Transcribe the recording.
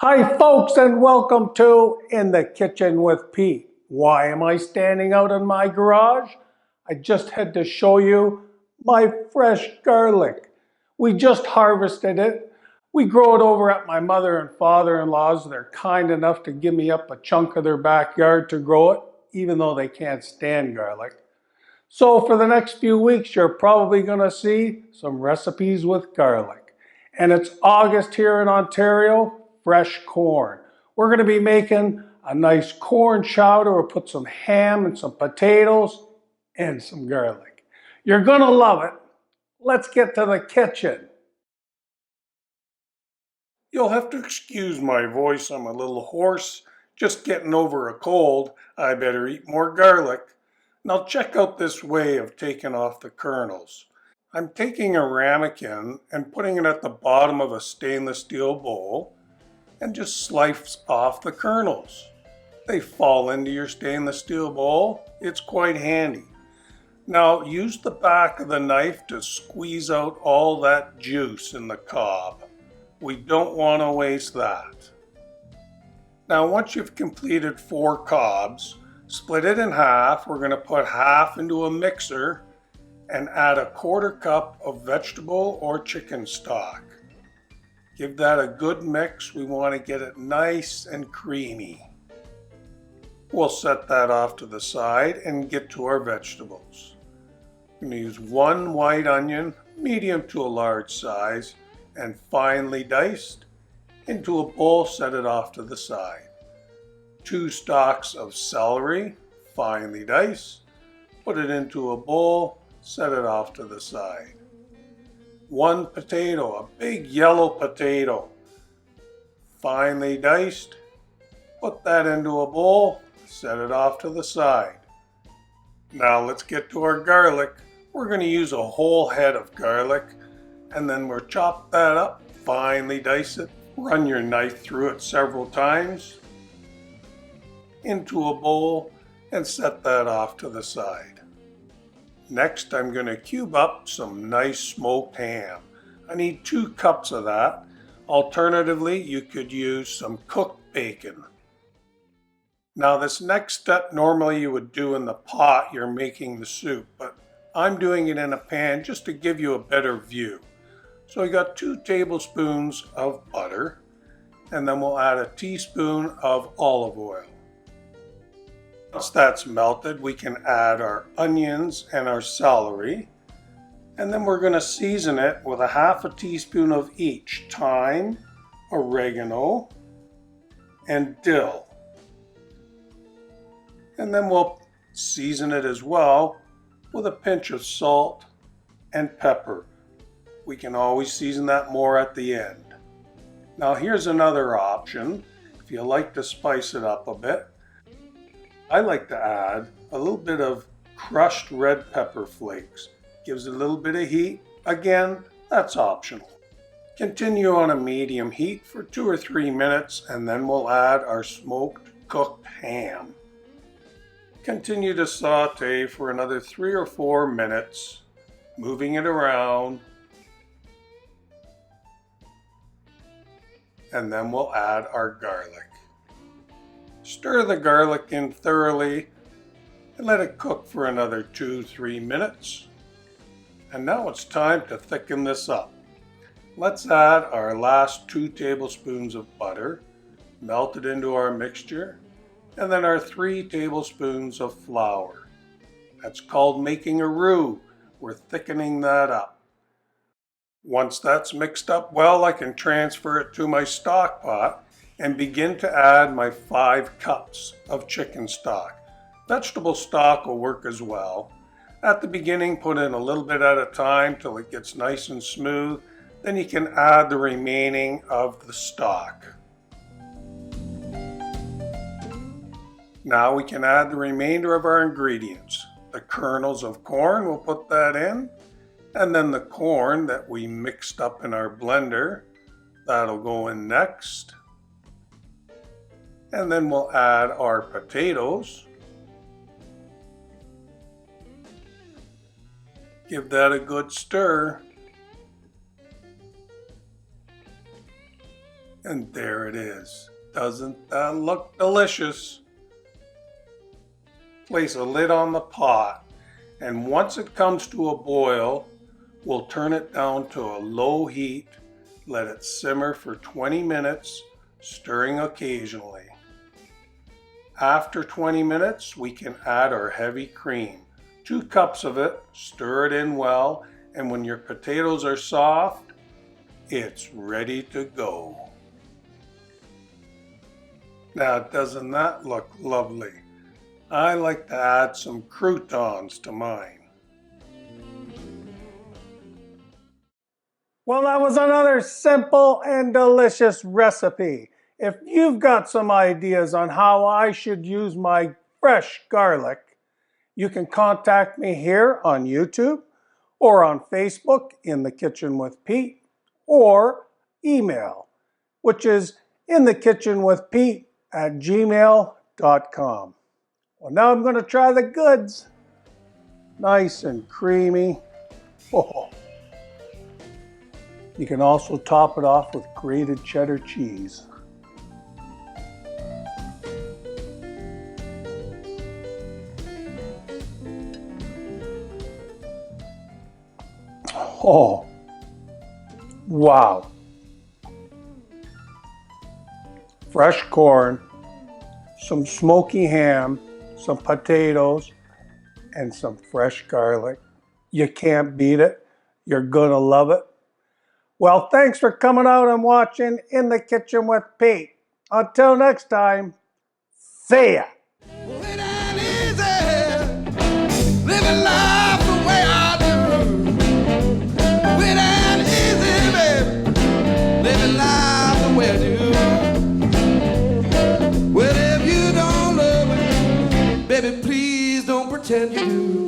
Hi folks, and welcome to In the Kitchen with Pete. Why am I standing out in my garage? I just had to show you my fresh garlic. We just harvested it. We grow it over at my mother and father-in-law's. They're kind enough to give me up a chunk of their backyard to grow it, even though they can't stand garlic. So for the next few weeks, you're probably going to see some recipes with garlic. And it's August here in Ontario, fresh corn. We're going to be making a nice corn chowder. We'll put some ham and some potatoes and some garlic. You're going to love it. Let's get to the kitchen. You'll have to excuse my voice. I'm a little hoarse. Just getting over a cold. I better eat more garlic. Now check out this way of taking off the kernels. I'm taking a ramekin and putting it at the bottom of a stainless steel bowl and just slice off the kernels. They fall into your stainless steel bowl. It's quite handy. Now use the back of the knife to squeeze out all that juice in the cob. We don't want to waste that. Now once you've completed 4 cobs, split it in half. We're going to put half into a mixer and add a 1/4 cup of vegetable or chicken stock. Give that a good mix. We want to get it nice and creamy. We'll set that off to the side and get to our vegetables. I'm going to use 1 white onion, medium to a large size, and finely diced. Into a bowl, set it off to the side. 2 stalks of celery, finely diced. Put it into a bowl, set it off to the side. 1 potato, a big yellow potato, finely diced. Put that into a bowl, set it off to the side. Now let's get to our garlic. We're going to use a whole head of garlic, and then we'll chop that up, finely dice it. Run your knife through it several times into a bowl and set that off to the side. Next, I'm going to cube up some nice smoked ham. I need 2 cups of that. Alternatively, you could use some cooked bacon. Now this next step normally you would do in the pot you're making the soup, but I'm doing it in a pan just to give you a better view. So I got 2 tablespoons of butter, and then we'll add a teaspoon of olive oil. Once that's melted, we can add our onions and our celery, and then we're going to season it with a 1/2 teaspoon of each thyme, oregano, and dill. And then we'll season it as well with a pinch of salt and pepper. We can always season that more at the end. Now here's another option. If you like to spice it up a bit, I like to add a little bit of crushed red pepper flakes. Gives it a little bit of heat. Again, that's optional. Continue on a medium heat for 2 or 3 minutes, and then we'll add our smoked cooked ham. Continue to saute for another 3 or 4 minutes, moving it around. And then we'll add our garlic. Stir the garlic in thoroughly and let it cook for another 2-3 minutes. And now it's time to thicken this up. Let's add our last 2 tablespoons of butter, melt it into our mixture, and then our 3 tablespoons of flour. That's called making a roux. We're thickening that up. Once that's mixed up well, I can transfer it to my stock pot and begin to add my 5 cups of chicken stock. Vegetable stock will work as well. At the beginning, put in a little bit at a time till it gets nice and smooth. Then you can add the remaining of the stock. Now we can add the remainder of our ingredients. The kernels of corn, we'll put that in. And then the corn that we mixed up in our blender, that'll go in next. And then we'll add our potatoes. Give that a good stir. And there it is. Doesn't that look delicious? Place a lid on the pot, and once it comes to a boil, we'll turn it down to a low heat, let it simmer for 20 minutes, stirring occasionally. After 20 minutes, we can add our heavy cream. 2 cups of it, stir it in well, and when your potatoes are soft, it's ready to go. Now, doesn't that look lovely? I like to add some croutons to mine. Well, that was another simple and delicious recipe. If you've got some ideas on how I should use my fresh garlic, you can contact me here on YouTube or on Facebook in the Kitchen with Pete, or email, which is inthekitchenwithpete@gmail.com. Well, now I'm going to try the goods. Nice and creamy. Oh. You can also top it off with grated cheddar cheese. Oh, wow. Fresh corn, some smoky ham, some potatoes, and some fresh garlic. You can't beat it. You're gonna love it. Well, thanks for coming out and watching In the Kitchen with Pete. Until next time, see ya. Baby, please don't pretend you do.